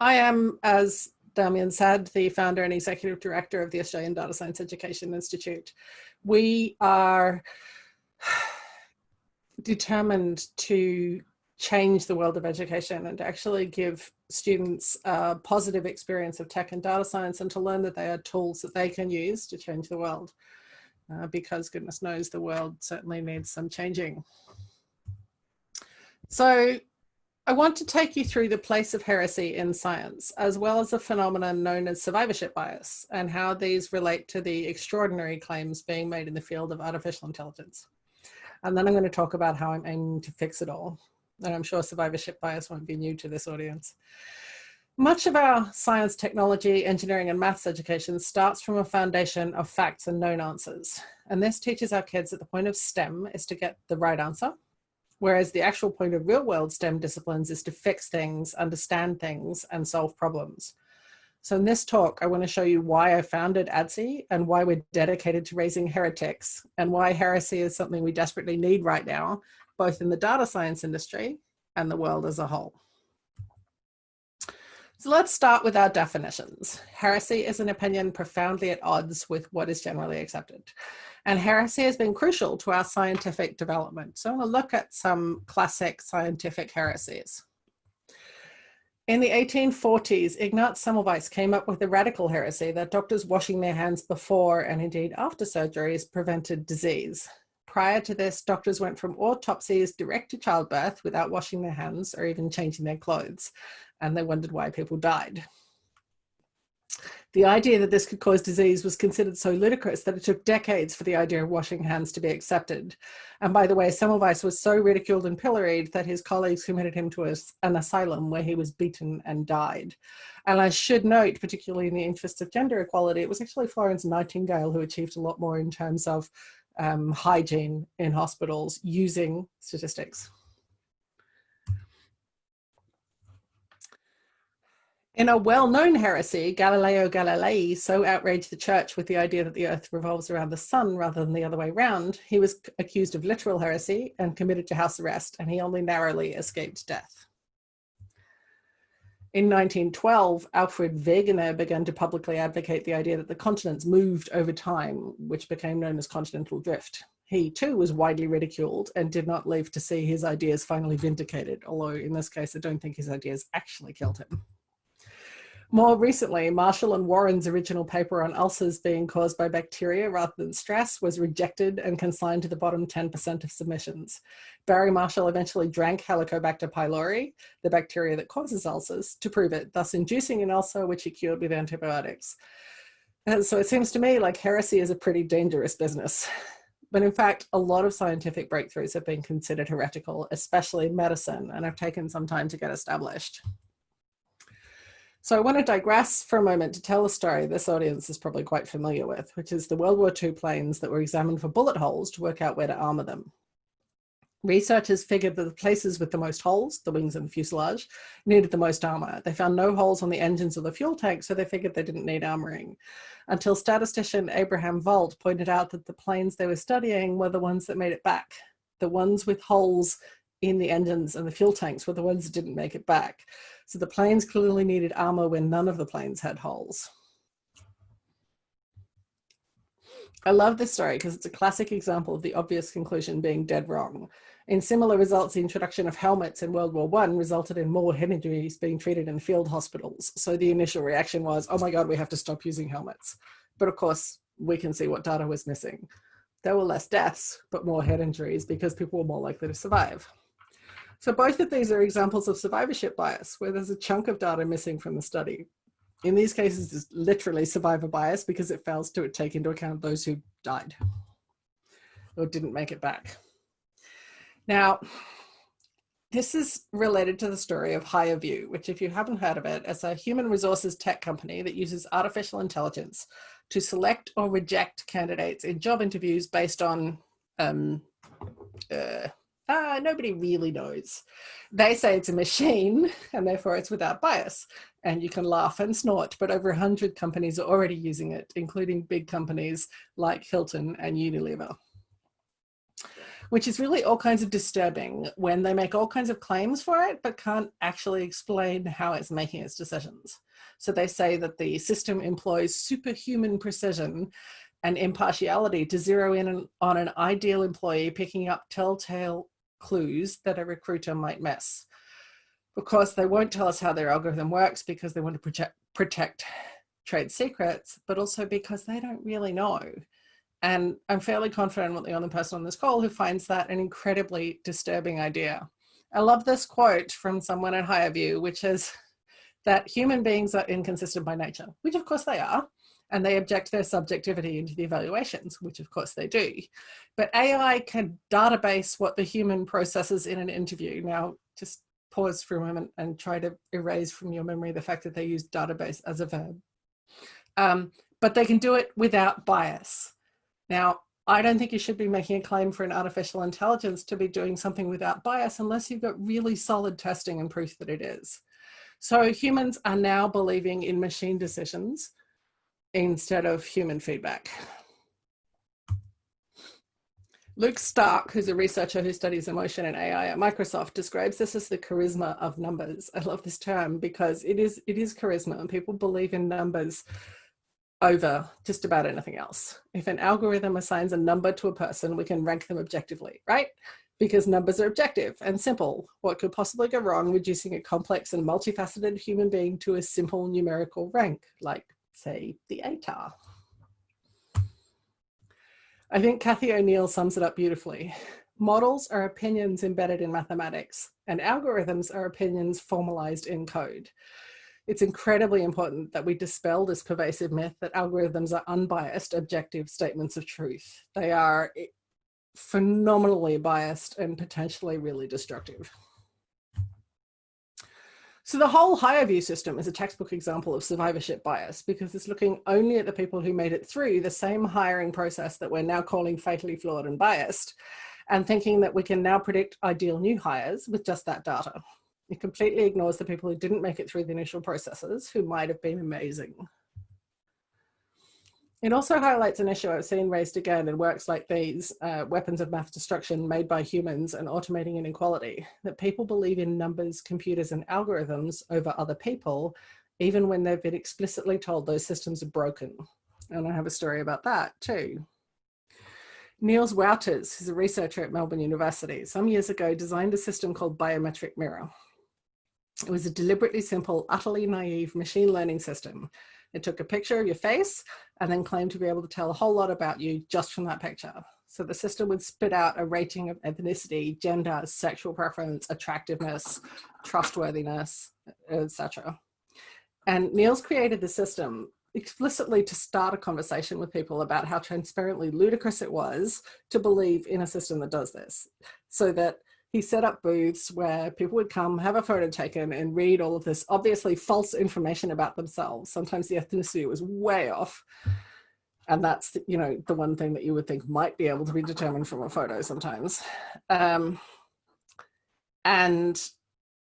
I am, as Damien said, the founder and executive director of the Australian Data Science Education Institute. We are determined to change the world of education and to actually give students a positive experience of tech and data science, and to learn that they are tools that they can use to change the world, because goodness knows the world certainly needs some changing. So I want to take you through the place of heresy in science, as well as a phenomenon known as survivorship bias, and how these relate to the extraordinary claims being made in the field of artificial intelligence. And then I'm going to talk about how I'm aiming to fix it all. And I'm sure survivorship bias won't be new to this audience. Much of our science, technology, engineering, and maths education starts from a foundation of facts and known answers. And this teaches our kids that the point of STEM is to get the right answer, whereas the actual point of real-world STEM disciplines is to fix things, understand things, and solve problems. So in this talk, I want to show you why I founded ADSEI and why we're dedicated to raising heretics, and why heresy is something we desperately need right now, both in the data science industry and the world as a whole. So let's start with our definitions. Heresy is an opinion profoundly at odds with what is generally accepted. And heresy has been crucial to our scientific development. So I'm going to look at some classic scientific heresies. In the 1840s, Ignaz Semmelweis came up with a radical heresy that doctors washing their hands before and indeed after surgeries prevented disease. Prior to this, doctors went from autopsies direct to childbirth without washing their hands or even changing their clothes, and they wondered why people died. The idea that this could cause disease was considered so ludicrous that it took decades for the idea of washing hands to be accepted. And by the way, Semmelweis was so ridiculed and pilloried that his colleagues committed him to an asylum where he was beaten and died. And I should note, particularly in the interest of gender equality, it was actually Florence Nightingale who achieved a lot more in terms of hygiene in hospitals using statistics. In a well-known heresy, Galileo Galilei so outraged the church with the idea that the earth revolves around the sun rather than the other way round, he was accused of literal heresy and committed to house arrest, and he only narrowly escaped death. In 1912, Alfred Wegener began to publicly advocate the idea that the continents moved over time, which became known as continental drift. He too was widely ridiculed and did not live to see his ideas finally vindicated, although in this case I don't think his ideas actually killed him. More recently, Marshall and Warren's original paper on ulcers being caused by bacteria rather than stress was rejected and consigned to the bottom 10% of submissions. Barry Marshall eventually drank Helicobacter pylori, the bacteria that causes ulcers, to prove it, thus inducing an ulcer which he cured with antibiotics. And so it seems to me like heresy is a pretty dangerous business. But in fact, a lot of scientific breakthroughs have been considered heretical, especially in medicine, and have taken some time to get established. So I want to digress for a moment to tell a story this audience is probably quite familiar with, which is the World War II planes that were examined for bullet holes to work out where to armor them. Researchers figured that the places with the most holes, the wings and the fuselage, needed the most armor. They found no holes on the engines or the fuel tank, so they figured they didn't need armoring. Until statistician Abraham Volt pointed out that the planes they were studying were the ones that made it back. The ones with holes in the engines and the fuel tanks were the ones that didn't make it back. So the planes clearly needed armor when none of the planes had holes. I love this story because it's a classic example of the obvious conclusion being dead wrong. In similar results, the introduction of helmets in World War I resulted in more head injuries being treated in field hospitals. So the initial reaction was, oh my God, we have to stop using helmets. But of course, we can see what data was missing. There were less deaths, but more head injuries because people were more likely to survive. So both of these are examples of survivorship bias, where there's a chunk of data missing from the study. In these cases, it's literally survivor bias because it fails to take into account those who died or didn't make it back. Now, this is related to the story of HireVue, which, if you haven't heard of it, is a human resources tech company that uses artificial intelligence to select or reject candidates in job interviews based on nobody really knows. They say it's a machine and therefore it's without bias, and you can laugh and snort, but over 100 companies are already using it, including big companies like Hilton and Unilever. which is really all kinds of disturbing when they make all kinds of claims for it, but can't actually explain how it's making its decisions. So they say that the system employs superhuman precision and impartiality to zero in on an ideal employee, picking up telltale clues that a recruiter might miss. Of course, they won't tell us how their algorithm works because they want to protect trade secrets, but also because they don't really know. And I'm fairly confident I'm the only person on this call who finds that an incredibly disturbing idea. I love this quote from someone at HireView, which is that human beings are inconsistent by nature, which of course they are, and they object their subjectivity into the evaluations, which of course they do. But AI can database what the human processes in an interview. Now, just pause for a moment and try to erase from your memory the fact that they use database as a verb. But they can do it without bias. Now, I don't think you should be making a claim for an artificial intelligence to be doing something without bias unless you've got really solid testing and proof that it is. So humans are now believing in machine decisions instead of human feedback. Luke Stark, who's a researcher who studies emotion and AI at Microsoft, describes this as the charisma of numbers. I love this term because it is charisma, and people believe in numbers over just about anything else. If an algorithm assigns a number to a person, we can rank them objectively, right? Because numbers are objective and simple. What could possibly go wrong reducing a complex and multifaceted human being to a simple numerical rank, like, say, the ATAR? I think Cathy O'Neill sums it up beautifully. Models are opinions embedded in mathematics, and algorithms are opinions formalized in code. It's incredibly important that we dispel this pervasive myth that algorithms are unbiased, objective statements of truth. They are phenomenally biased and potentially really destructive. So the whole HireView system is a textbook example of survivorship bias because it's looking only at the people who made it through the same hiring process that we're now calling fatally flawed and biased, and thinking that we can now predict ideal new hires with just that data. It completely ignores the people who didn't make it through the initial processes, who might have been amazing. It also highlights an issue I've seen raised again in works like these, weapons of mass destruction made by humans and automating inequality, that people believe in numbers, computers, and algorithms over other people, even when they've been explicitly told those systems are broken. And I have a story about that too. Niels Wouters, who's a researcher at Melbourne University, some years ago designed a system called Biometric Mirror. It was a deliberately simple, utterly naive machine learning system. It took a picture of your face and then claimed to be able to tell a whole lot about you just from that picture. So the system would spit out a rating of ethnicity, gender, sexual preference, attractiveness, trustworthiness, etc. And Niels created the system explicitly to start a conversation with people about how transparently ludicrous it was to believe in a system that does this. So that he set up booths where people would come, have a photo taken, and read all of this obviously false information about themselves. Sometimes the ethnicity was way off. And that's, the one thing that you would think might be able to be determined from a photo sometimes. And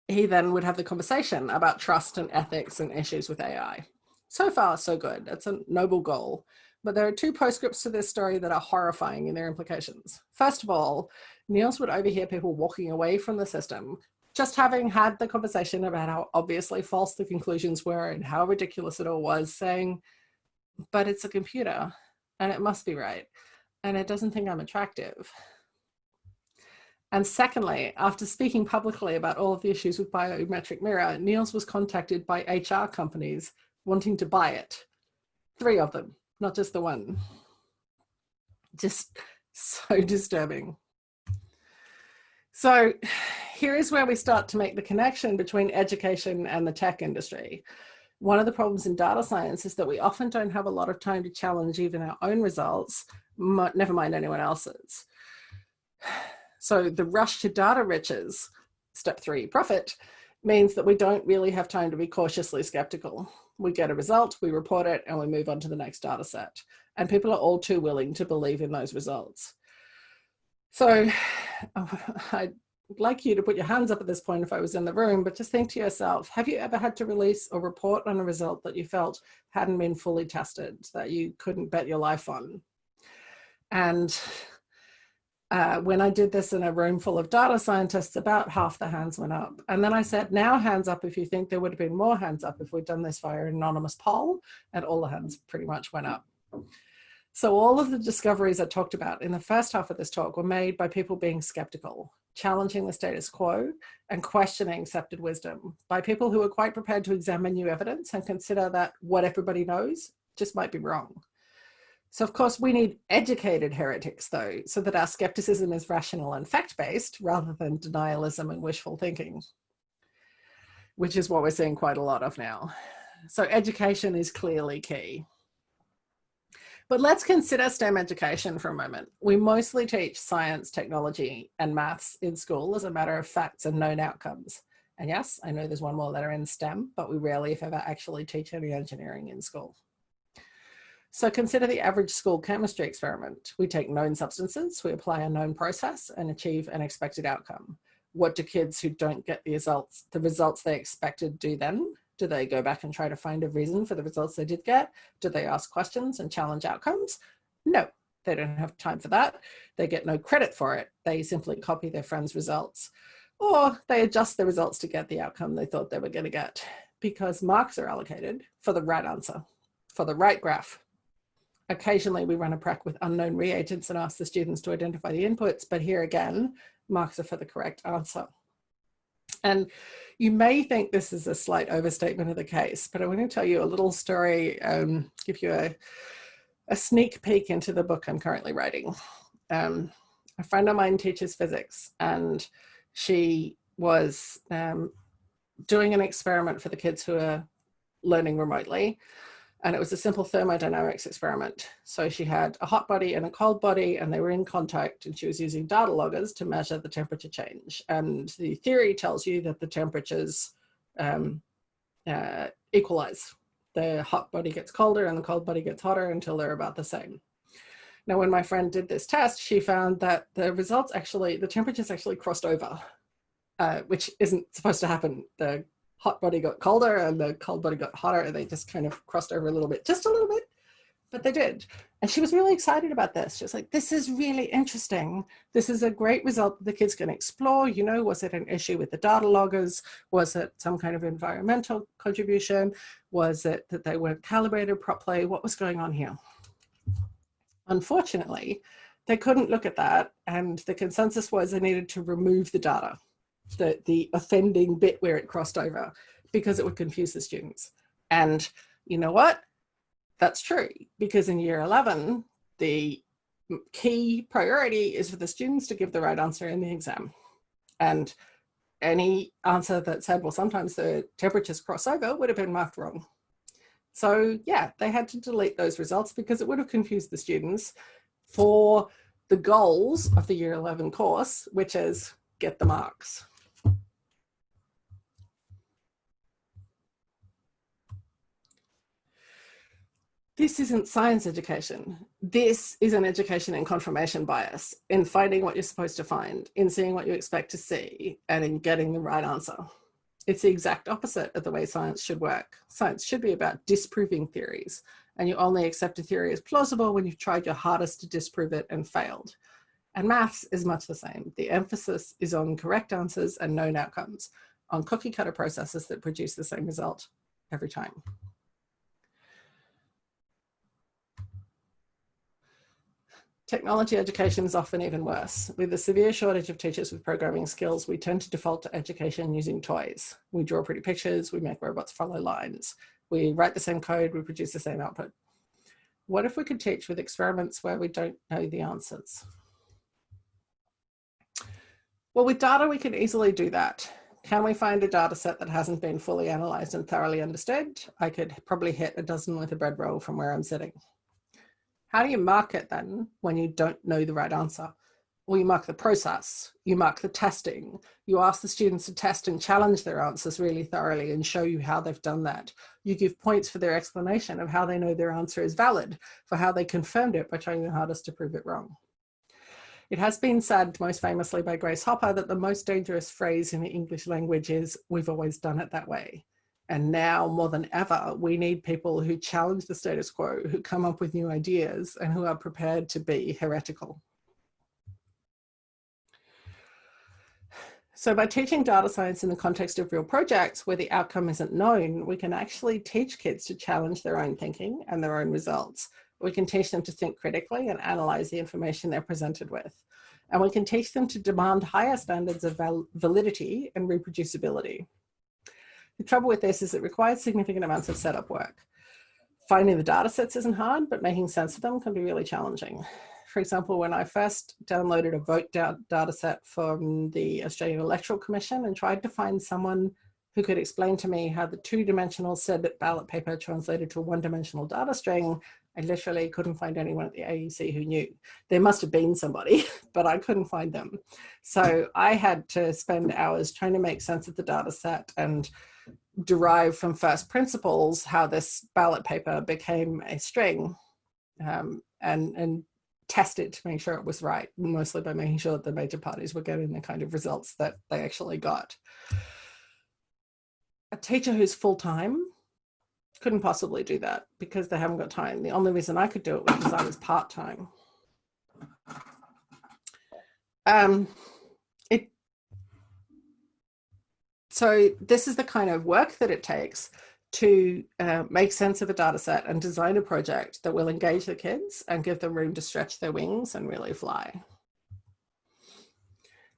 he then would have the conversation about trust and ethics and issues with AI. So far, so good. That's a noble goal. But there are two postscripts to this story that are horrifying in their implications. First of all, Niels would overhear people walking away from the system, just having had the conversation about how obviously false the conclusions were and how ridiculous it all was, saying, but it's a computer and it must be right. And it doesn't think I'm attractive. And secondly, after speaking publicly about all of the issues with Biometric Mirror, Niels was contacted by HR companies wanting to buy it. 3 of them, not just the one. Just so disturbing. So here is where we start to make the connection between education and the tech industry. One of the problems in data science is that we often don't have a lot of time to challenge even our own results, never mind anyone else's. So the rush to data riches, step 3, profit, means that we don't really have time to be cautiously skeptical. We get a result, we report it, and we move on to the next data set. And people are all too willing to believe in those results. So I'd like you to put your hands up at this point if I was in the room, but just think to yourself, have you ever had to release or report on a result that you felt hadn't been fully tested, that you couldn't bet your life on? And When I did this in a room full of data scientists, about half the hands went up. And then I said, now hands up if you think there would have been more hands up if we'd done this via an anonymous poll, and all the hands pretty much went up. So all of the discoveries I talked about in the first half of this talk were made by people being skeptical, challenging the status quo, and questioning accepted wisdom, by people who are quite prepared to examine new evidence and consider that what everybody knows just might be wrong. So of course we need educated heretics though, so that our skepticism is rational and fact-based rather than denialism and wishful thinking, which is what we're seeing quite a lot of now. So education is clearly key. But let's consider STEM education for a moment. We mostly teach science, technology, and maths in school as a matter of facts and known outcomes. And yes, I know there's one more letter in STEM, but we rarely, if ever, actually teach any engineering in school. So consider the average school chemistry experiment. We take known substances, we apply a known process and achieve an expected outcome. What do kids who don't get the results they expected do then? Do they go back and try to find a reason for the results they did get? Do they ask questions and challenge outcomes? No, they don't have time for that. They get no credit for it. They simply copy their friends' results, or they adjust the results to get the outcome they thought they were going to get, because marks are allocated for the right answer, for the right graph. Occasionally we run a prac with unknown reagents and ask the students to identify the inputs, but here again, marks are for the correct answer. And you may think this is a slight overstatement of the case, but I want to tell you a little story, give you a sneak peek into the book I'm currently writing. A friend of mine teaches physics, and she was doing an experiment for the kids who are learning remotely. And it was a simple thermodynamics experiment. So she had a hot body and a cold body, and they were in contact, and she was using data loggers to measure the temperature change. And the theory tells you that the temperatures equalize. The hot body gets colder and the cold body gets hotter until they're about the same. Now, when my friend did this test, she found that the temperatures actually crossed over, which isn't supposed to happen. The hot body got colder and the cold body got hotter, and they just kind of crossed over a little bit, just a little bit, but they did. And she was really excited about this. She was like, this is really interesting. This is a great result that the kids can explore. You know, was it an issue with the data loggers? Was it some kind of environmental contribution? Was it that they weren't calibrated properly? What was going on here? Unfortunately, they couldn't look at that, and the consensus was they needed to remove the data, the offending bit where it crossed over, because it would confuse the students. And you know what? That's true, because in year 11, the key priority is for the students to give the right answer in the exam. And any answer that said, well, sometimes the temperatures cross over, would have been marked wrong. So yeah, they had to delete those results because it would have confused the students for the goals of the year 11 course, which is get the marks. This isn't science education. This is an education in confirmation bias, in finding what you're supposed to find, in seeing what you expect to see, and in getting the right answer. It's the exact opposite of the way science should work. Science should be about disproving theories, and you only accept a theory as plausible when you've tried your hardest to disprove it and failed. And maths is much the same. The emphasis is on correct answers and known outcomes, on cookie cutter processes that produce the same result every time. Technology education is often even worse. With a severe shortage of teachers with programming skills, we tend to default to education using toys. We draw pretty pictures, we make robots follow lines. We write the same code, we produce the same output. What if we could teach with experiments where we don't know the answers? Well, with data, we can easily do that. Can we find a data set that hasn't been fully analyzed and thoroughly understood? I could probably hit a dozen with a bread roll from where I'm sitting. How do you mark it then when you don't know the right answer? Well, you mark the process, you mark the testing, you ask the students to test and challenge their answers really thoroughly and show you how they've done that. You give points for their explanation of how they know their answer is valid, for how they confirmed it by trying their hardest to prove it wrong. It has been said, most famously by Grace Hopper, that the most dangerous phrase in the English language is, "We've always done it that way." And now more than ever, we need people who challenge the status quo, who come up with new ideas, and who are prepared to be heretical. So by teaching data science in the context of real projects where the outcome isn't known, we can actually teach kids to challenge their own thinking and their own results. We can teach them to think critically and analyze the information they're presented with. And we can teach them to demand higher standards of validity and reproducibility. The trouble with this is it requires significant amounts of setup work. Finding the data sets isn't hard, but making sense of them can be really challenging. For example, when I first downloaded a vote data set from the Australian Electoral Commission and tried to find someone who could explain to me how the two-dimensional said ballot paper translated to a one-dimensional data string, I literally couldn't find anyone at the AEC who knew. There must have been somebody, but I couldn't find them. So I had to spend hours trying to make sense of the data set and derive from first principles how this ballot paper became a string, and test it to make sure it was right, mostly by making sure that the major parties were getting the kind of results that they actually got. A teacher who's full-time couldn't possibly do that because they haven't got time. The only reason I could do it was because I was part-time. So this is the kind of work that it takes to make sense of a data set and design a project that will engage the kids and give them room to stretch their wings and really fly.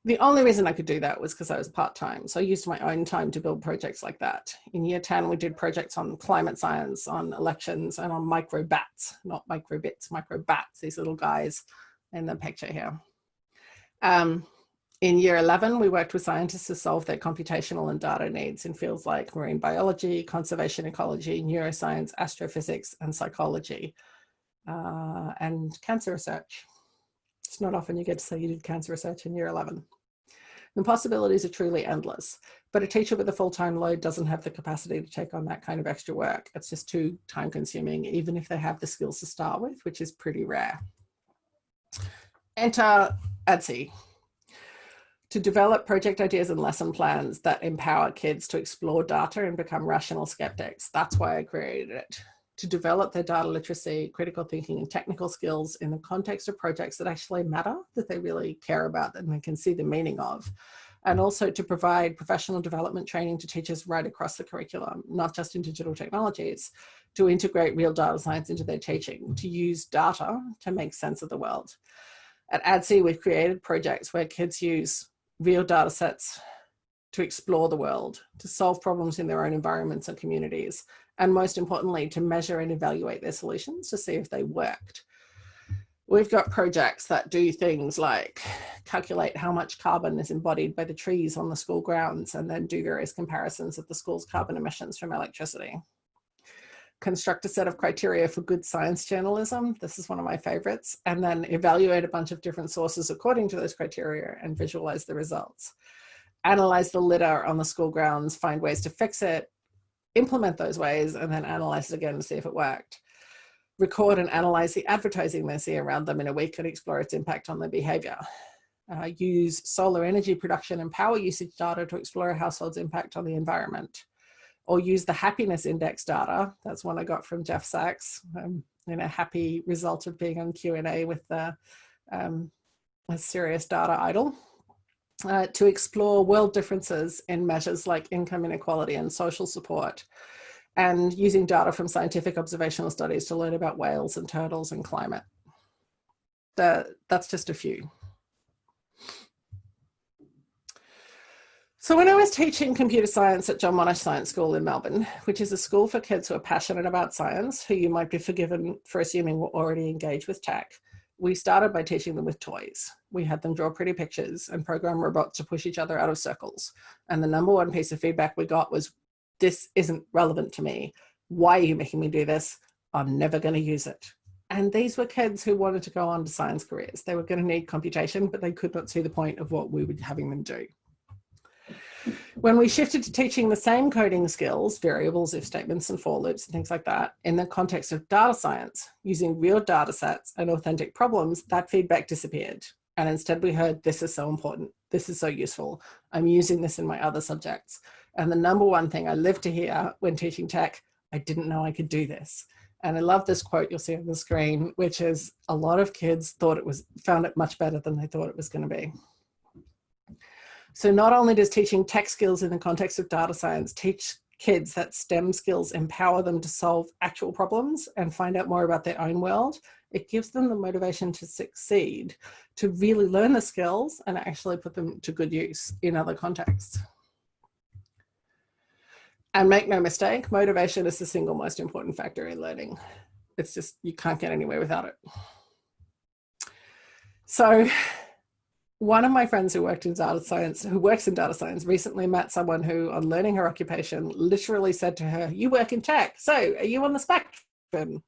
The only reason I could do that was because I was part-time. So I used my own time to build projects like that. In year 10, we did projects on climate science, on elections, and on microbats, not microbits, microbats, these little guys in the picture here. In year 11, we worked with scientists to solve their computational and data needs in fields like marine biology, conservation ecology, neuroscience, astrophysics, and psychology, and cancer research. It's not often you get to say you did cancer research in year 11. The possibilities are truly endless, but a teacher with a full-time load doesn't have the capacity to take on that kind of extra work. It's just too time-consuming, even if they have the skills to start with, which is pretty rare. Enter ADSEI. To develop project ideas and lesson plans that empower kids to explore data and become rational skeptics. That's why I created it. To develop their data literacy, critical thinking, and technical skills in the context of projects that actually matter, that they really care about and they can see the meaning of. And also to provide professional development training to teachers right across the curriculum, not just in digital technologies, to integrate real data science into their teaching, to use data to make sense of the world. At ADSEI, we've created projects where kids use real data sets to explore the world, to solve problems in their own environments and communities, and most importantly, to measure and evaluate their solutions to see if they worked. We've got projects that do things like calculate how much carbon is embodied by the trees on the school grounds and then do various comparisons of the school's carbon emissions from electricity. Construct a set of criteria for good science journalism. This is one of my favorites. And then evaluate a bunch of different sources according to those criteria and visualize the results. Analyze the litter on the school grounds, find ways to fix it, implement those ways, and then analyze it again to see if it worked. Record and analyze the advertising they see around them in a week and explore its impact on their behavior. Use solar energy production and power usage data to explore a household's impact on the environment. Or use the happiness index data. That's one I got from Jeff Sachs, in a happy result of being on Q&A with a serious data idol, to explore world differences in measures like income inequality and social support, and using data from scientific observational studies to learn about whales and turtles and climate. That's just a few. So when I was teaching computer science at John Monash Science School in Melbourne, which is a school for kids who are passionate about science, who you might be forgiven for assuming were already engaged with tech, we started by teaching them with toys. We had them draw pretty pictures and program robots to push each other out of circles. And the number one piece of feedback we got was, this isn't relevant to me. Why are you making me do this? I'm never going to use it. And these were kids who wanted to go on to science careers. They were going to need computation, but they could not see the point of what we were having them do. When we shifted to teaching the same coding skills, variables, if statements, and for loops, and things like that, in the context of data science, using real data sets and authentic problems, that feedback disappeared. And instead we heard, this is so important. This is so useful. I'm using this in my other subjects. And the number one thing I live to hear when teaching tech, I didn't know I could do this. And I love this quote you'll see on the screen, which is, a lot of kids found it much better than they thought it was going to be. So not only does teaching tech skills in the context of data science teach kids that STEM skills empower them to solve actual problems and find out more about their own world, it gives them the motivation to succeed, to really learn the skills and actually put them to good use in other contexts. And make no mistake, motivation is the single most important factor in learning. It's just, you can't get anywhere without it. So one of my friends who works in data science, recently met someone who, on learning her occupation, literally said to her, "You work in tech, so are you on the spectrum?"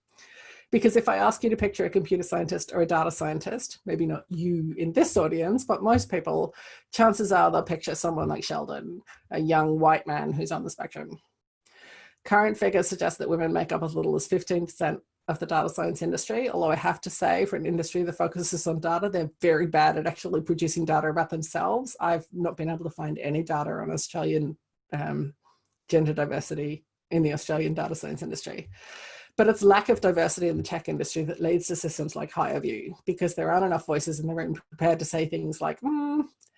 Because if I ask you to picture a computer scientist or a data scientist, maybe not you in this audience, but most people, chances are they'll picture someone like Sheldon, a young white man who's on the spectrum. Current figures suggest that women make up as little as 15% of the data science industry, although I have to say, for an industry that focuses on data, they're very bad at actually producing data about themselves. I've not been able to find any data on Australian gender diversity in the Australian data science industry. But it's lack of diversity in the tech industry that leads to systems like HireView, because there aren't enough voices in the room prepared to say things like,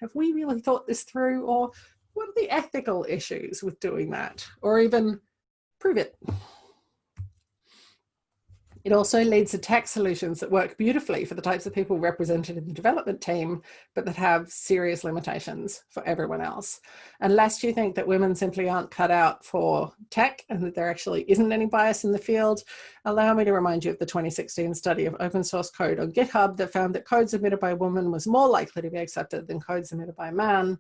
have we really thought this through? Or what are the ethical issues with doing that? Or even prove it. It also leads to tech solutions that work beautifully for the types of people represented in the development team, but that have serious limitations for everyone else. Unless you think that women simply aren't cut out for tech and that there actually isn't any bias in the field, allow me to remind you of the 2016 study of open source code on GitHub that found that code submitted by a woman was more likely to be accepted than code submitted by a man,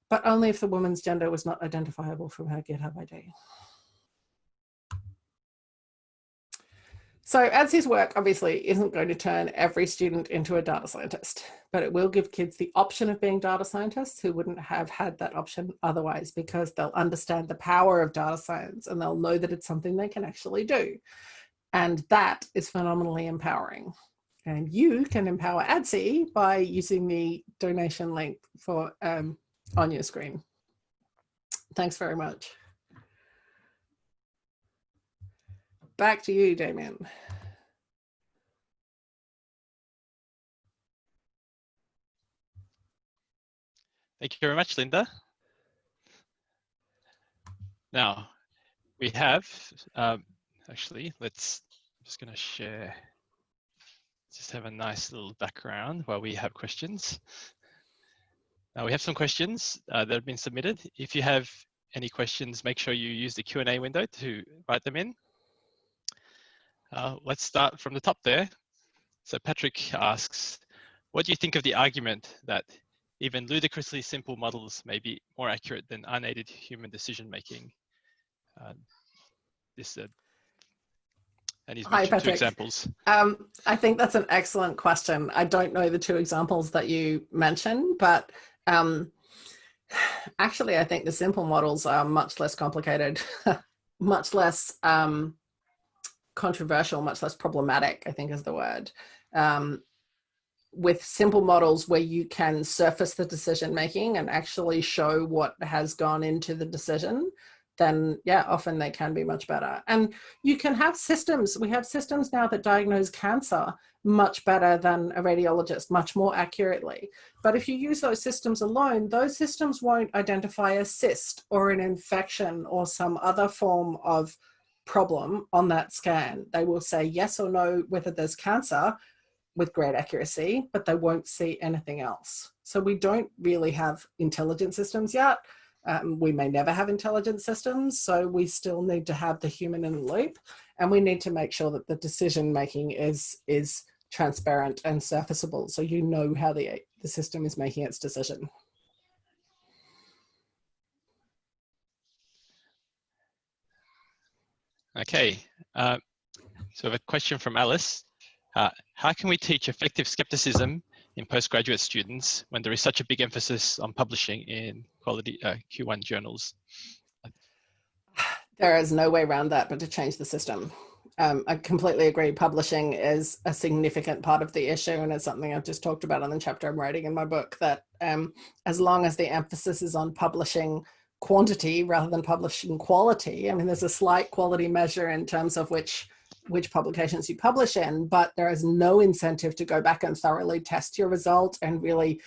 but only if the woman's gender was not identifiable from her GitHub ID. So ADSEI's work obviously isn't going to turn every student into a data scientist, but it will give kids the option of being data scientists who wouldn't have had that option otherwise, because they'll understand the power of data science and they'll know that it's something they can actually do. And that is phenomenally empowering. And you can empower ADSEI by using the donation link for on your screen. Thanks very much. Back to you, Damien. Thank you very much, Linda. Now, we have, actually, I'm just going to share, just have a nice little background while we have questions. Now, we have some questions that have been submitted. If you have any questions, make sure you use the Q&A window to write them in. Let's start from the top there. So Patrick asks, what do you think of the argument that even ludicrously simple models may be more accurate than unaided human decision-making? And he's mentioned two examples. I think that's an excellent question. I don't know the two examples that you mentioned, but actually, I think the simple models are much less complicated, much less controversial, much less problematic, I think is the word. With simple models where you can surface the decision making and actually show what has gone into the decision, then yeah, often they can be much better. And you can have systems, we have systems now that diagnose cancer much better than a radiologist, much more accurately. But if you use those systems alone, those systems won't identify a cyst or an infection or some other form of problem on that scan. They will say yes or no whether there's cancer with great accuracy, but they won't see anything else. So we don't really have intelligent systems yet. We may never have intelligent systems, so we still need to have the human in the loop, and we need to make sure that the decision making is transparent and surfaceable, so you know how the system is making its decision. Okay, so I have a question from Alice. How can we teach effective skepticism in postgraduate students when there is such a big emphasis on publishing in quality Q1 journals? There is no way around that but to change the system. I completely agree. Publishing is a significant part of the issue, and it's something I've just talked about in the chapter I'm writing in my book, that as long as the emphasis is on publishing quantity rather than publishing quality, I mean, there's a slight quality measure in terms of which publications you publish in, but there is no incentive to go back and thoroughly test your result and really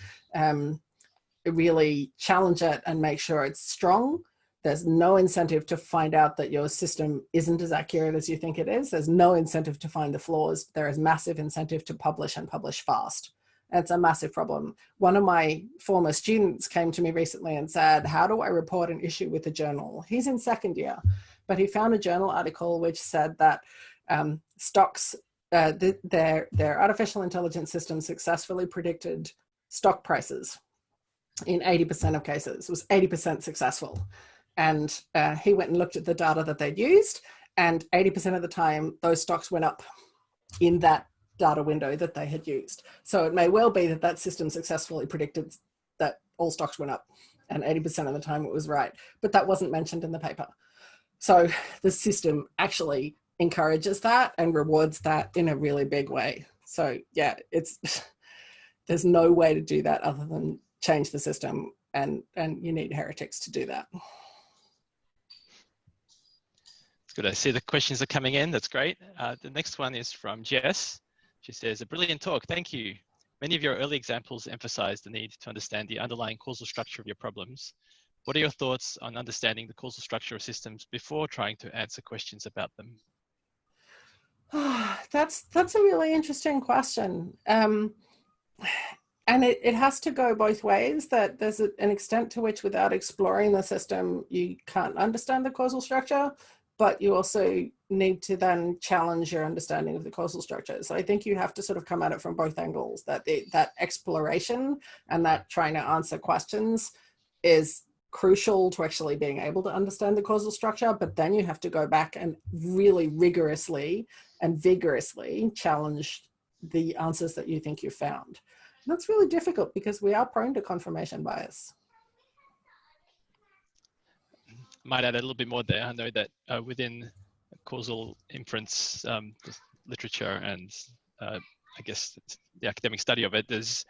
really challenge it and make sure it's strong. There's no incentive to find out that your system isn't as accurate as you think it is. There's no incentive to find the flaws. There is massive incentive to publish and publish fast. It's a massive problem. One of my former students came to me recently and said, how do I report an issue with a journal? He's in second year, but he found a journal article which said that stocks, their artificial intelligence system successfully predicted stock prices in 80% of cases. It was 80% successful. And he went and looked at the data that they'd used, and 80% of the time, those stocks went up in that data window that they had used. So it may well be that that system successfully predicted that all stocks went up, and 80% of the time it was right, but that wasn't mentioned in the paper. So the system actually encourages that and rewards that in a really big way. So yeah, there's no way to do that other than change the system, and you need heretics to do that. It's good. I see the questions are coming in. That's great. The next one is from Jess. She says, a brilliant talk. Thank you. Many of your early examples emphasize the need to understand the underlying causal structure of your problems. What are your thoughts on understanding the causal structure of systems before trying to answer questions about them? That's a really interesting question. And it has to go both ways, that there's an extent to which without exploring the system, you can't understand the causal structure, but you also need to then challenge your understanding of the causal structure. So I think you have to sort of come at it from both angles, that that exploration and that trying to answer questions is crucial to actually being able to understand the causal structure, but then you have to go back and really rigorously and vigorously challenge the answers that you think you found. And that's really difficult because we are prone to confirmation bias. Might add a little bit more there. I know that within causal inference literature and I guess the academic study of it, there's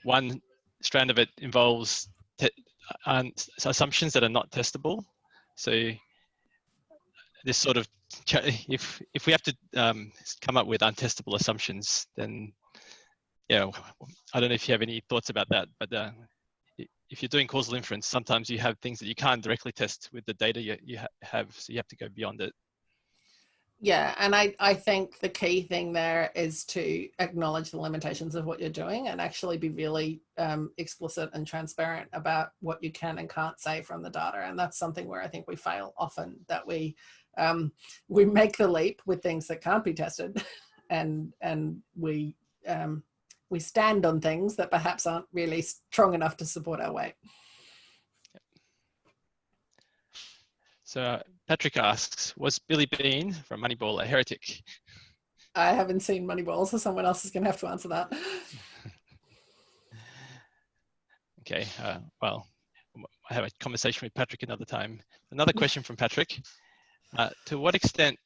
one strand of it involves assumptions that are not testable. So this sort of, if we have to come up with untestable assumptions, then yeah, I don't know if you have any thoughts about that, but if you're doing causal inference, sometimes you have things that you can't directly test with the data you have, so you have to go beyond it. Yeah, and I think the key thing there is to acknowledge the limitations of what you're doing and actually be really explicit and transparent about what you can and can't say from the data. And that's something where I think we fail often, that we make the leap with things that can't be tested, and we stand on things that perhaps aren't really strong enough to support our weight. So Patrick asks, was Billy Bean from Moneyball a heretic? I haven't seen Moneyball, so someone else is going to have to answer that. Okay, well, I have a conversation with Patrick another time. Another question from Patrick. To what extent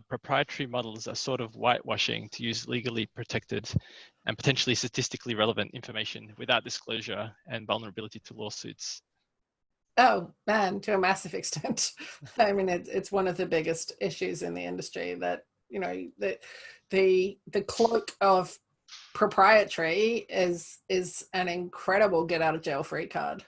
proprietary models are sort of whitewashing to use legally protected and potentially statistically relevant information without disclosure and vulnerability to lawsuits? Oh man, to a massive extent. I mean, it's one of the biggest issues in the industry, that, you know, the cloak of proprietary is an incredible get out of jail free card,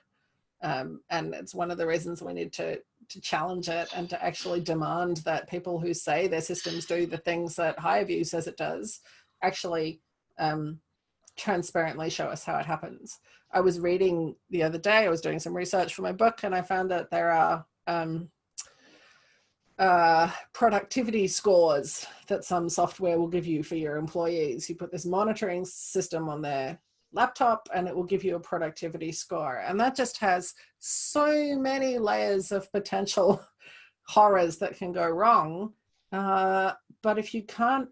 and it's one of the reasons we need to challenge it and to actually demand that people who say their systems do the things that HireView says it does actually transparently show us how it happens. I was reading the other day, I was doing some research for my book, and I found that there are productivity scores that some software will give you for your employees. You put this monitoring system on their laptop and it will give you a productivity score. And that just has so many layers of potential horrors that can go wrong. But if you can't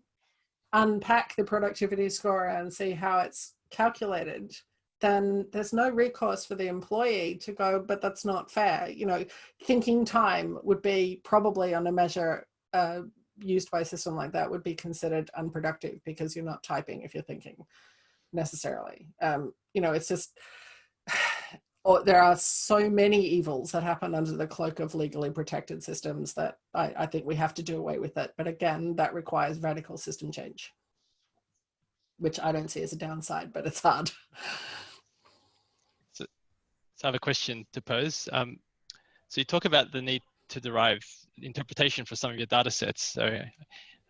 unpack the productivity score and see how it's calculated, then there's no recourse for the employee to go, but that's not fair. You know, thinking time would be probably on a measure used by a system like that would be considered unproductive because you're not typing if you're thinking necessarily. You know, it's just, there are so many evils that happen under the cloak of legally protected systems that I think we have to do away with it. But again, that requires radical system change, which I don't see as a downside, but it's hard. I have a question to pose. So you talk about the need to derive interpretation for some of your data sets. So,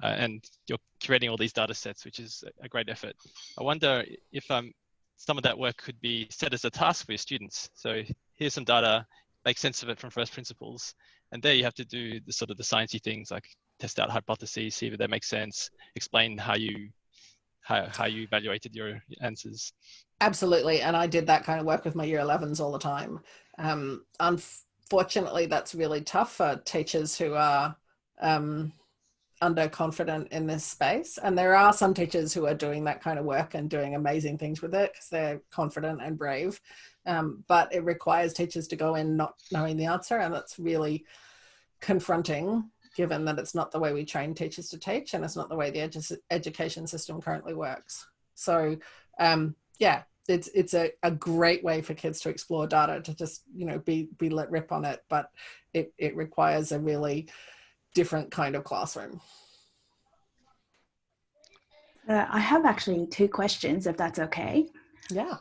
and you're curating all these data sets, which is a great effort. I wonder if some of that work could be set as a task for your students. So here's some data, make sense of it from first principles. And there you have to do the sort of the sciencey things like test out hypotheses, see if they make sense, explain how you evaluated your answers. Absolutely. And I did that kind of work with my year 11s all the time. Unfortunately, that's really tough for teachers who are underconfident in this space. And there are some teachers who are doing that kind of work and doing amazing things with it because they're confident and brave. But it requires teachers to go in not knowing the answer. And that's really confronting, given that it's not the way we train teachers to teach and it's not the way the education system currently works. So yeah, it's a great way for kids to explore data, to just, you know, be let rip on it, but it requires a really different kind of classroom. I have actually 2 questions, if that's okay. Yeah.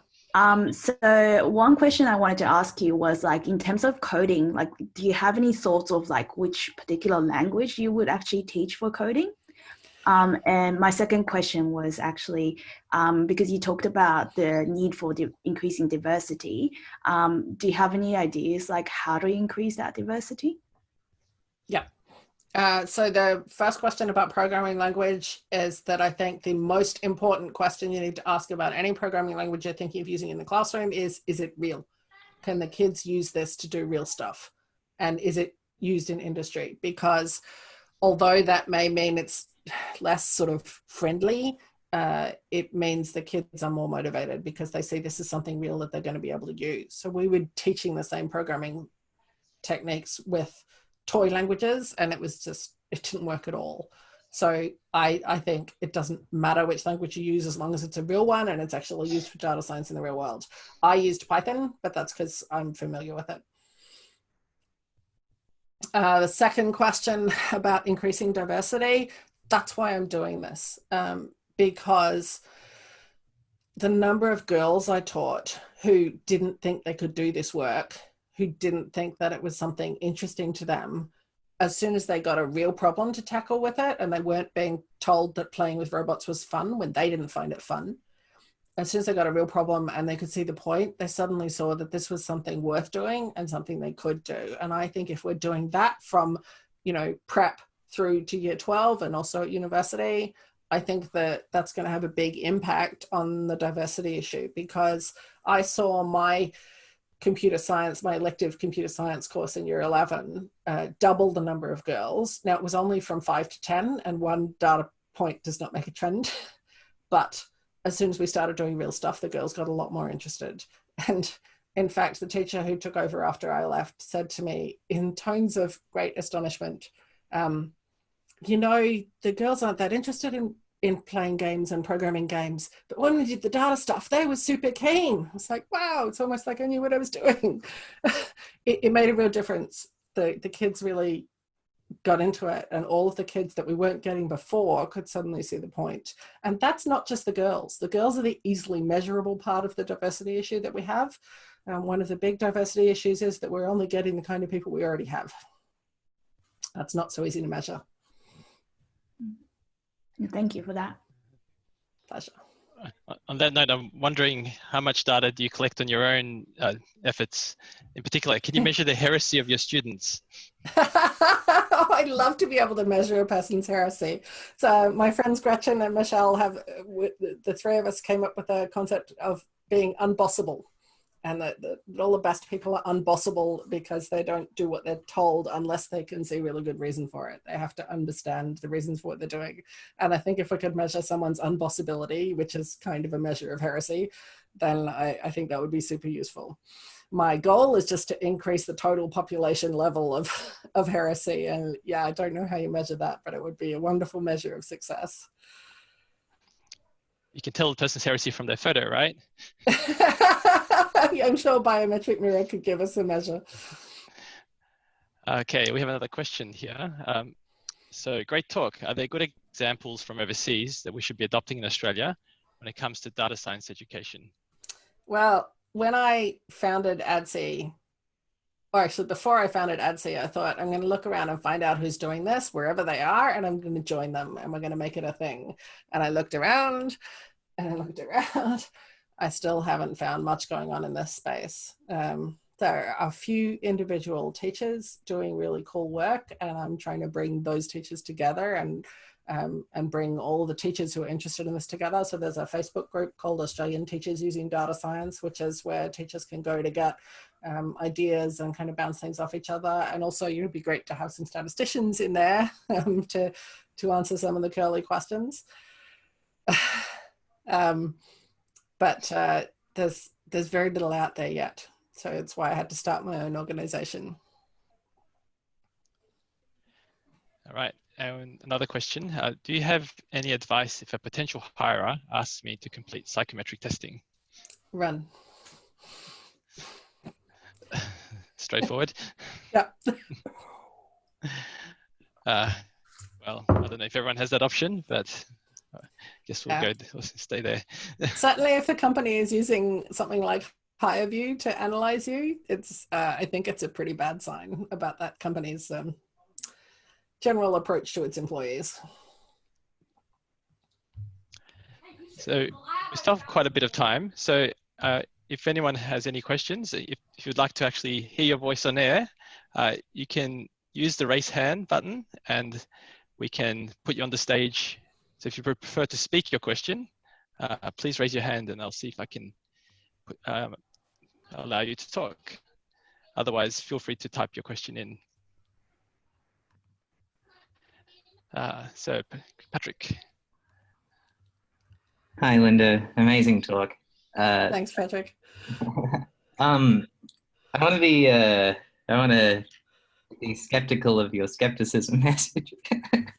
So one question I wanted to ask you was, like, in terms of coding, like, do you have any thoughts of like which particular language you would actually teach for coding? And my second question was actually, because you talked about the need for increasing diversity, do you have any ideas like how to increase that diversity? Yeah. So the first question about programming language is that I think the most important question you need to ask about any programming language you're thinking of using in the classroom is it real? Can the kids use this to do real stuff? And is it used in industry? Because although that may mean it's less sort of friendly, it means the kids are more motivated because they see this is something real that they're going to be able to use. So we were teaching the same programming techniques with toy languages, and it didn't work at all. So I think it doesn't matter which language you use as long as it's a real one and it's actually used for data science in the real world. I used Python, but that's because I'm familiar with it. The second question about increasing diversity, that's why I'm doing this, because the number of girls I taught who didn't think they could do this work, who didn't think that it was something interesting to them, as soon as they got a real problem to tackle with it, and they weren't being told that playing with robots was fun when they didn't find it fun, as soon as they got a real problem and they could see the point, they suddenly saw that this was something worth doing and something they could do. And I think if we're doing that from, you know, prep through to year 12 and also at university, I think that that's going to have a big impact on the diversity issue, because I saw my elective computer science course in year 11 double the number of girls. Now, it was only from 5 to 10, and one data point does not make a trend, but as soon as we started doing real stuff, the girls got a lot more interested. And in fact, the teacher who took over after I left said to me in tones of great astonishment, you know, the girls aren't that interested in playing games and programming games, but when we did the data stuff, they were super keen. I was like, wow, it's almost like I knew what I was doing. It made a real difference. The kids really got into it, and all of the kids that we weren't getting before could suddenly see the point. And that's not just the girls. The girls are the easily measurable part of the diversity issue that we have. One of the big diversity issues is that we're only getting the kind of people we already have. That's not so easy to measure. Thank you for that. Pleasure. On that note, I'm wondering how much data do you collect on your own efforts? In particular, can you measure the heresy of your students? I'd love to be able to measure a person's heresy. So my friends Gretchen and Michelle the 3 of us came up with a concept of being unbossable. And that all the best people are unbossable because they don't do what they're told unless they can see really good reason for it. They have to understand the reasons for what they're doing. And I think if we could measure someone's unbossability, which is kind of a measure of heresy, then I think that would be super useful. My goal is just to increase the total population level of heresy. And yeah, I don't know how you measure that, but it would be a wonderful measure of success. You can tell the person's heresy from their photo, right? I'm sure a biometric mirror could give us a measure. Okay, we have another question here. So great talk. Are there good examples from overseas that we should be adopting in Australia when it comes to data science education? Well, when I founded ADSEI, or actually before I founded ADSEI, I thought I'm going to look around and find out who's doing this wherever they are, and I'm going to join them, and we're going to make it a thing. And I looked around and I looked around. I still haven't found much going on in this space. There are a few individual teachers doing really cool work, and I'm trying to bring those teachers together and bring all the teachers who are interested in this together. So there's a Facebook group called Australian Teachers Using Data Science, which is where teachers can go to get ideas and kind of bounce things off each other. And also, it would be great to have some statisticians in there to answer some of the curly questions. But there's very little out there yet. So it's why I had to start my own organization. All right. And another question, do you have any advice if a potential hirer asks me to complete psychometric testing? Run. Straightforward? Yeah. Well, I don't know if everyone has that option, but I guess we'll stay there. Certainly if a company is using something like HireView to analyze you, it's I think it's a pretty bad sign about that company's general approach to its employees. So we still have quite a bit of time. So if anyone has any questions, if you'd like to actually hear your voice on air, you can use the raise hand button and we can put you on the stage. So if you prefer to speak your question, please raise your hand and I'll see if I can allow you to talk. Otherwise, feel free to type your question in. So Patrick. Hi, Linda. Amazing talk. Thanks, Patrick. I want to be skeptical of your skepticism message.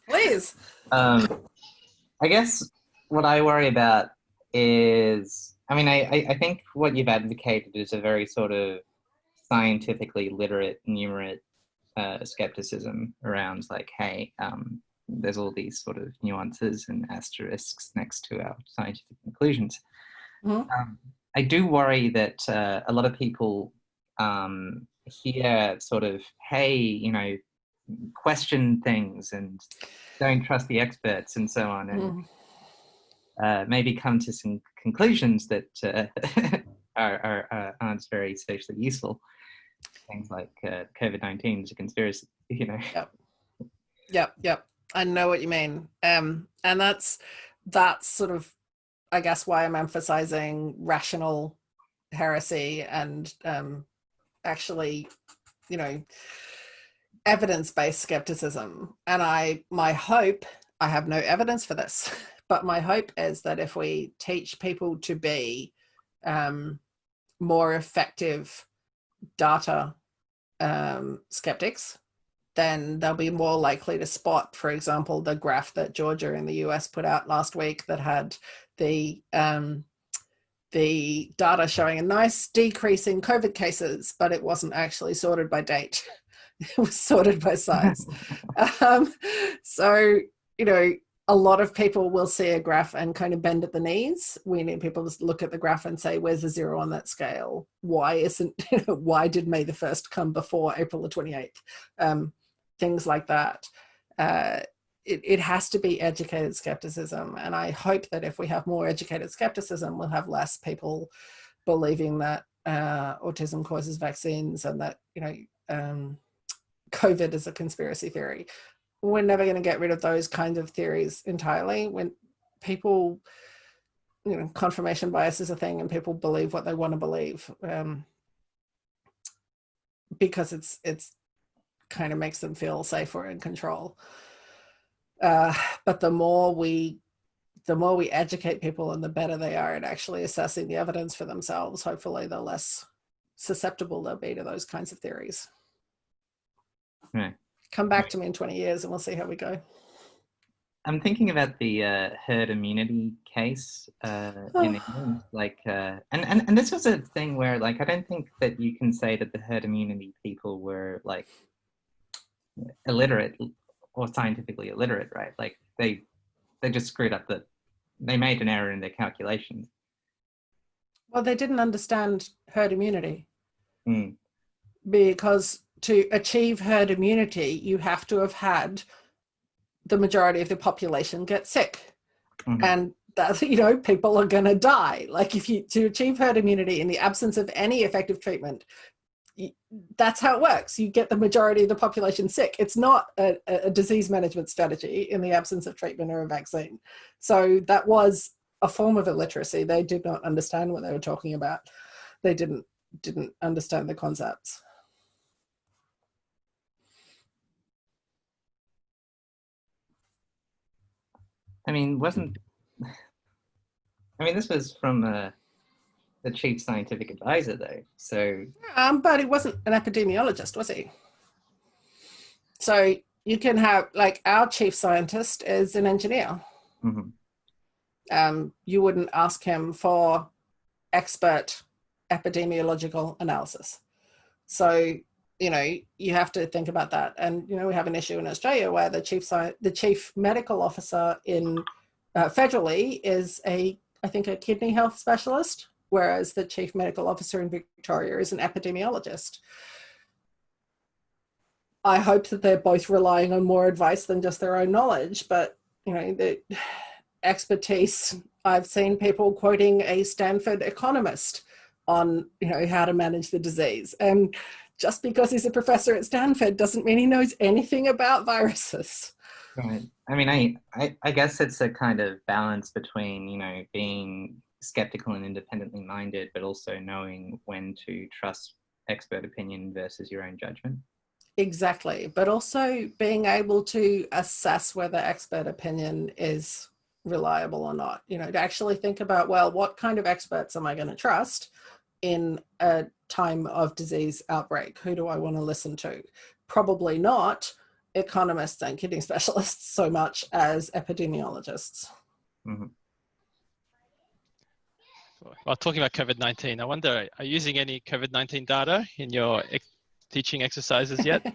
Please. I guess what I worry about is, I think what you've advocated is a very sort of scientifically literate, numerate skepticism around like, hey, there's all these sort of nuances and asterisks next to our scientific conclusions. Mm-hmm. I do worry that a lot of people hear sort of, hey, question things and don't trust the experts and so on, and maybe come to some conclusions that aren't very socially useful. Things like COVID-19 is a conspiracy, Yep. I know what you mean. And that's sort of, I guess, why I'm emphasizing rational heresy and actually, evidence-based skepticism. And my hope, I have no evidence for this, but my hope is that if we teach people to be more effective data skeptics, then they'll be more likely to spot, for example, the graph that Georgia in the US put out last week that had the data showing a nice decrease in COVID cases, but it wasn't actually sorted by date. It was sorted by size. So, a lot of people will see a graph and kind of bend at the knees. We need people to look at the graph and say, where's the zero on that scale? Why did May the 1st come before April the 28th? Things like that. It has to be educated skepticism. And I hope that if we have more educated skepticism, we'll have less people believing that autism causes vaccines and that, COVID is a conspiracy theory. We're never going to get rid of those kinds of theories entirely. When people, confirmation bias is a thing and people believe what they want to believe because it's kind of makes them feel safer in control. But the more we educate people and the better they are at actually assessing the evidence for themselves, hopefully the less susceptible they'll be to those kinds of theories. Right. Come back to me in 20 years and we'll see how we go. I'm thinking about the herd immunity case in England, and this was a thing where, like, I don't think that you can say that the herd immunity people were like illiterate or scientifically illiterate, right? Like they just screwed up they made an error in their calculations. Well, they didn't understand herd immunity. Mm. Because to achieve herd immunity, you have to have had the majority of the population get sick. Mhm. And that, people are going to die. Like to achieve herd immunity in the absence of any effective treatment, that's how it works. You get the majority of the population sick. It's not a disease management strategy in the absence of treatment or a vaccine. So that was a form of illiteracy. They did not understand what they were talking about. They didn't understand the concepts. I mean, this was from the chief scientific advisor, though. So, but he wasn't an epidemiologist, was he? So you can have, like, our chief scientist is an engineer. mhm. You wouldn't ask him for expert epidemiological analysis. So, you have to think about that. And, we have an issue in Australia where the chief medical officer in federally is I think a kidney health specialist, whereas the chief medical officer in Victoria is an epidemiologist. I hope that they're both relying on more advice than just their own knowledge, but, the expertise, I've seen people quoting a Stanford economist on, how to manage the disease. And just because he's a professor at Stanford doesn't mean he knows anything about viruses. Right. I mean, I guess it's a kind of balance between, being skeptical and independently minded, but also knowing when to trust expert opinion versus your own judgment. Exactly. But also being able to assess whether expert opinion is reliable or not, to actually think about, well, what kind of experts am I going to trust in a time of disease outbreak? Who do I want to listen to? Probably not economists and kidney specialists so much as epidemiologists. Mm-hmm. Well, talking about COVID-19, I wonder, are you using any COVID-19 data in your teaching exercises yet?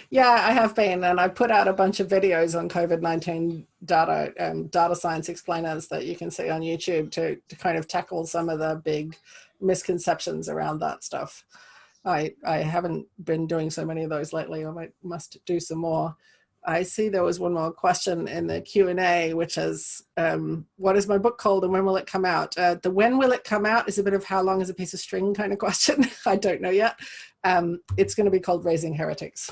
Yeah, I have been, and I put out a bunch of videos on COVID-19 data, data science explainers that you can see on YouTube to kind of tackle some of the big misconceptions around that stuff. I haven't been doing so many of those lately. I must do some more. I see there was one more question in the Q&A, which is, what is my book called and when will it come out? The when will it come out is a bit of how long is a piece of string kind of question. I don't know yet. It's going to be called Raising Heretics.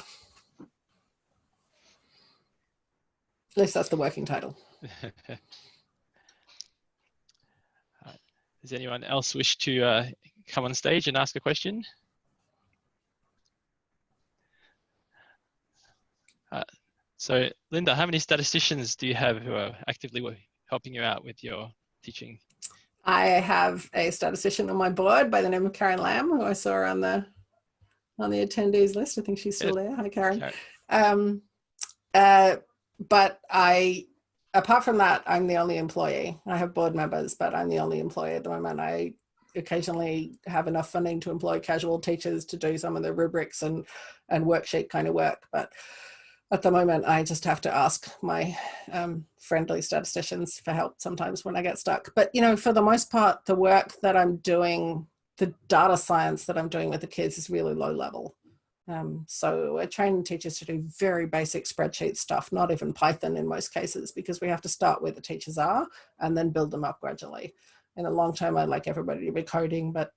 At least that's the working title. Does anyone else wish to come on stage and ask a question? So, Linda, how many statisticians do you have who are actively helping you out with your teaching? I have a statistician on my board by the name of Karen Lamb, who I saw on the attendees list. I think she's still there. Hi, Karen. But apart from that, I'm the only employee. I have board members, but I'm the only employee at the moment. I occasionally have enough funding to employ casual teachers to do some of the rubrics and worksheet kind of work. But at the moment, I just have to ask my friendly statisticians for help sometimes when I get stuck. But, for the most part, the work that I'm doing, the data science that I'm doing with the kids is really low level. So we're training teachers to do very basic spreadsheet stuff, not even Python in most cases, because we have to start where the teachers are and then build them up gradually. In the long term, I'd like everybody to be coding, but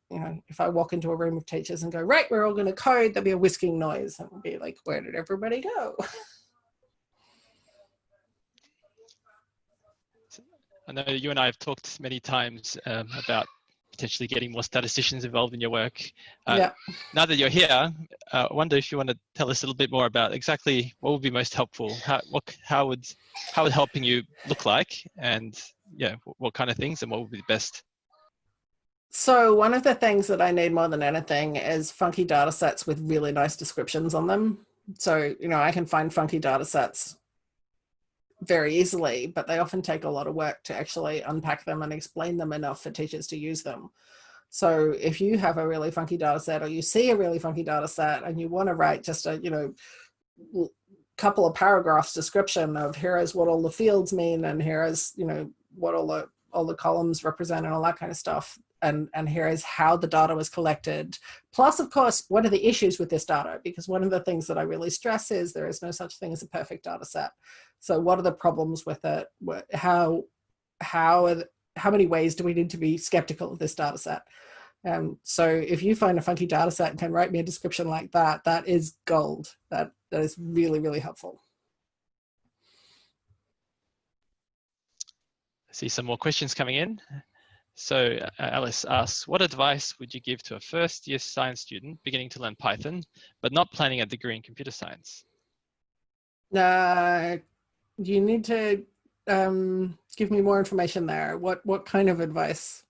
if I walk into a room of teachers and go, right, we're all going to code, there'll be a whisking noise and we'll be like, where did everybody go? I know you and I have talked many times about potentially getting more statisticians involved in your work. Yeah. Now that you're here, I wonder if you want to tell us a little bit more about exactly what would be most helpful. How would helping you look like, and what kind of things, and what would be the best? So one of the things that I need more than anything is funky data sets with really nice descriptions on them. So, I can find funky data sets very easily, but they often take a lot of work to actually unpack them and explain them enough for teachers to use them. So if you have a really funky data set, or you see a really funky data set and you want to write just a, couple of paragraphs description of here is what all the fields mean and here is, what all the columns represent and all that kind of stuff, and here is how the data was collected. Plus, of course, what are the issues with this data? Because one of the things that I really stress is there is no such thing as a perfect data set. So what are the problems with it? How many ways do we need to be skeptical of this data set? So if you find a funky data set and can write me a description like that, that is gold. That is really, really helpful. I see some more questions coming in. So Alice asks, what advice would you give to a first-year science student beginning to learn Python, but not planning a degree in computer science? You need to give me more information there. What kind of advice?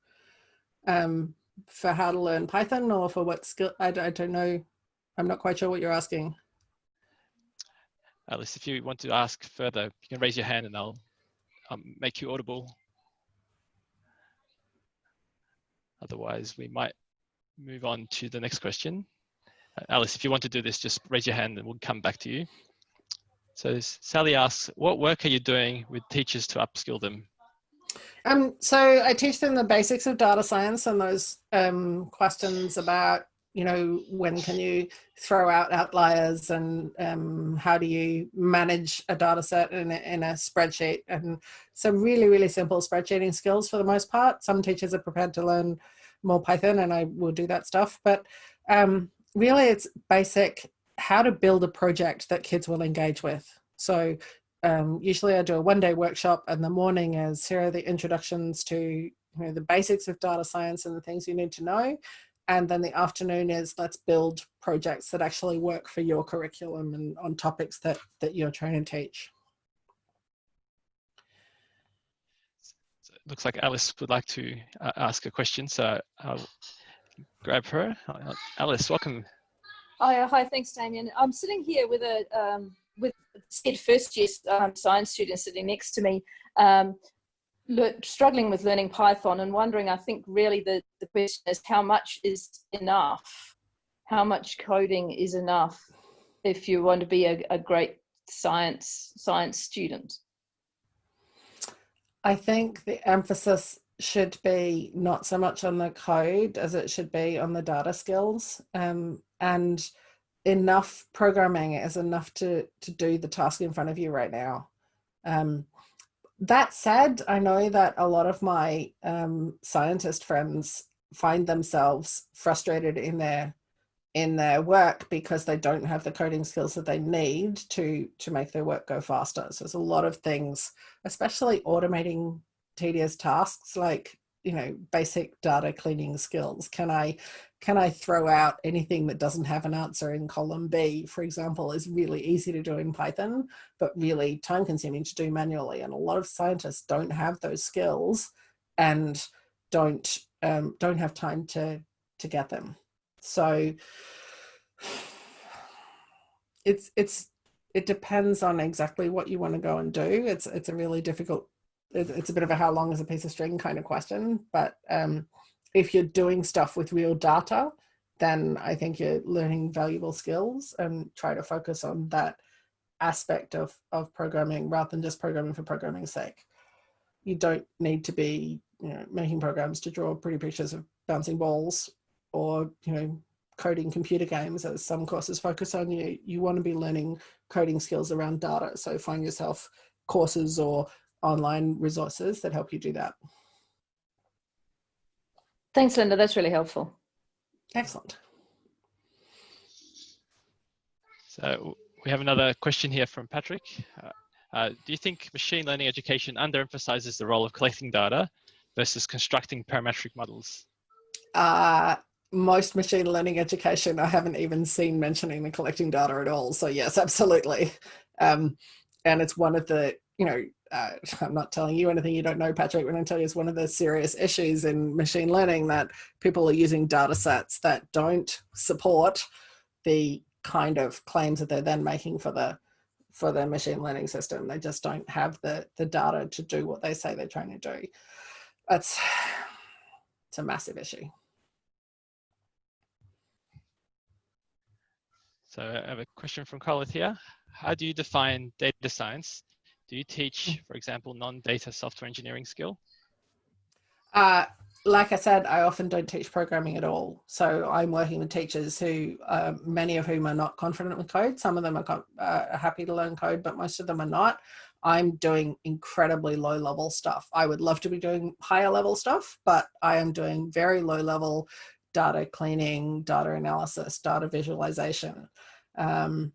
For how to learn Python, or for what skill? I don't know. I'm not quite sure what you're asking. Alice, if you want to ask further, you can raise your hand and I'll make you audible. Otherwise, we might move on to the next question. Alice, if you want to do this, just raise your hand and we'll come back to you. So Sally asks, what work are you doing with teachers to upskill them? So I teach them the basics of data science and those questions about, when can you throw out outliers, and how do you manage a data set in a spreadsheet, and some really, really simple spreadsheeting skills for the most part. Some teachers are prepared to learn more Python, and I will do that stuff. But really it's basic how to build a project that kids will engage with. So usually I do a one-day workshop, and the morning is, here are the introductions to the basics of data science and the things you need to know. And then the afternoon is, let's build projects that actually work for your curriculum and on topics that you're trying to teach. So it looks like Alice would like to ask a question, so I'll grab her. Alice, welcome. Oh, yeah, hi, thanks, Damien. I'm sitting here with said first-year science student sitting next to me, struggling with learning Python and wondering, I think really the question is, how much is enough? How much coding is enough if you want to be a great science student? I think the emphasis should be not so much on the code as it should be on the data skills, and enough programming is enough to do the task in front of you right now. That said, I know that a lot of my scientist friends find themselves frustrated in their work because they don't have the coding skills that they need to make their work go faster. So there's a lot of things, especially automating tedious tasks like basic data cleaning skills. Can I throw out anything that doesn't have an answer in column B, for example, is really easy to do in Python, but really time consuming to do manually. And a lot of scientists don't have those skills and don't have time to get them. So it depends on exactly what you want to go and do. It's a really difficult, it's a bit of a how long is a piece of string kind of question, but if you're doing stuff with real data, then I think you're learning valuable skills, and try to focus on that aspect of programming rather than just programming for programming's sake. You don't need to be making programs to draw pretty pictures of bouncing balls or coding computer games, as some courses focus on. You want to be learning coding skills around data, so find yourself courses or online resources that help you do that. Thanks, Linda. That's really helpful. Excellent. So we have another question here from Patrick. Do you think machine learning education underemphasizes the role of collecting data versus constructing parametric models? Most machine learning education, I haven't even seen mentioning the collecting data at all. So yes, absolutely. And it's one of the, I'm not telling you anything you don't know, Patrick, when I tell you it's one of the serious issues in machine learning, that people are using data sets that don't support the kind of claims that they're then making for their machine learning system. They just don't have the data to do what they say they're trying to do. It's a massive issue. So I have a question from Carla here. How do you define data science? Do you teach, for example, non-data software engineering skill? like I said, I often don't teach programming at all. So I'm working with teachers who, many of whom are not confident with code. Some of them are happy to learn code, but most of them are not. I'm doing incredibly low level stuff. I would love to be doing higher level stuff, but I am doing very low level data cleaning, data analysis, data visualization, and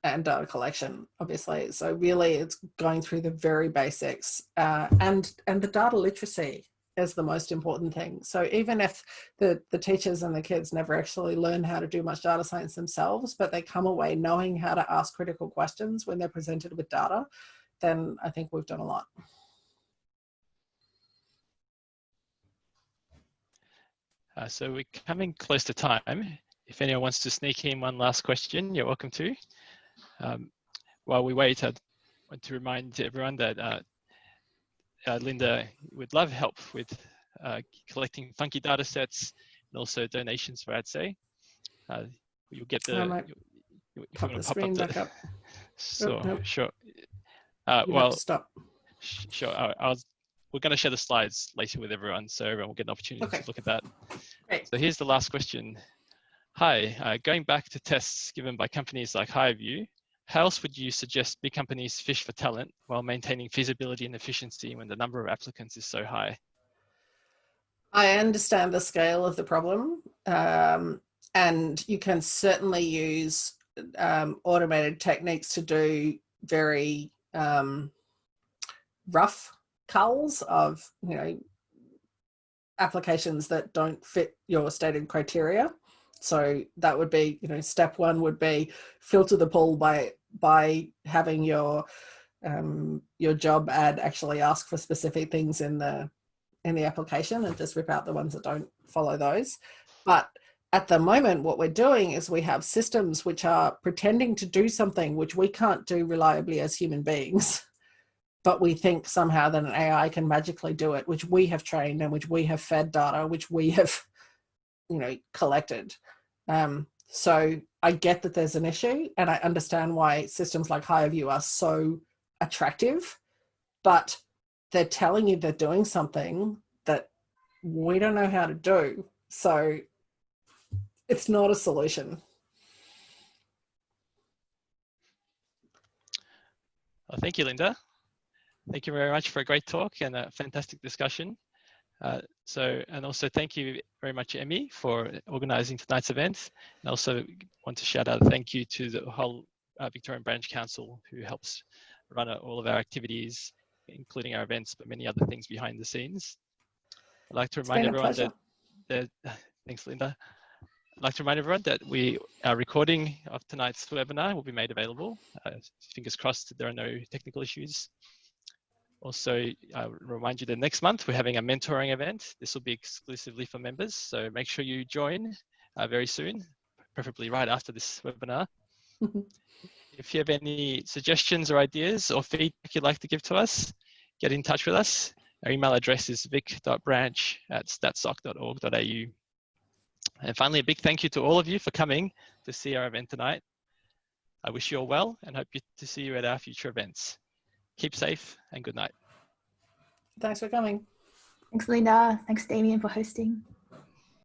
data collection, obviously. So really it's going through the very basics, and the data literacy is the most important thing. So even if the teachers and the kids never actually learn how to do much data science themselves, but they come away knowing how to ask critical questions when they're presented with data, then I think we've done a lot. So we're coming close to time. If anyone wants to sneak in one last question, you're welcome to. While we wait, I want to remind everyone that Linda would love help with collecting funky data sets and also donations for ADSEI. You'll get the, if you want to pop up back up. So, nope. Sure. You have to stop. Sure. We're going to share the slides later with everyone, so everyone will get an opportunity to look at that. Great. So here's the last question. Hi, going back to tests given by companies like HireVue, how else would you suggest big companies fish for talent while maintaining feasibility and efficiency when the number of applicants is so high? I understand the scale of the problem, and you can certainly use automated techniques to do very rough culls of, you know, applications that don't fit your stated criteria. So that would be, you know, step one would be filter the pool by having your job ad actually ask for specific things in the application and just rip out the ones that don't follow those. But at the moment, what we're doing is we have systems which are pretending to do something which we can't do reliably as human beings, but we think somehow that an AI can magically do it, which we have trained and which we have fed data, which we have, you know, collected. So I get that there's an issue, and I understand why systems like HireVue are so attractive, but they're telling you they're doing something that we don't know how to do. So it's not a solution. Well, thank you, Linda. Thank you very much for a great talk and a fantastic discussion. And also thank you very much, Emmy, for organizing tonight's event. And also want to shout out a thank you to the whole Victorian Branch Council, who helps run all of our activities, including our events, but many other things behind the scenes. I'd like to remind everyone that thanks, Linda. I'd like to remind everyone that our recording of tonight's webinar will be made available. Fingers crossed that there are no technical issues. Also, I'll remind you that next month we're having a mentoring event. This will be exclusively for members, so make sure you join very soon, preferably right after this webinar. If you have any suggestions or ideas or feedback you'd like to give to us, get in touch with us. Our email address is vic.branch@statsoc.org.au. And finally, a big thank you to all of you for coming to see our event tonight. I wish you all well and hope to see you at our future events. Keep safe and good night. Thanks for coming. Thanks, Linda. Thanks, Damien, for hosting.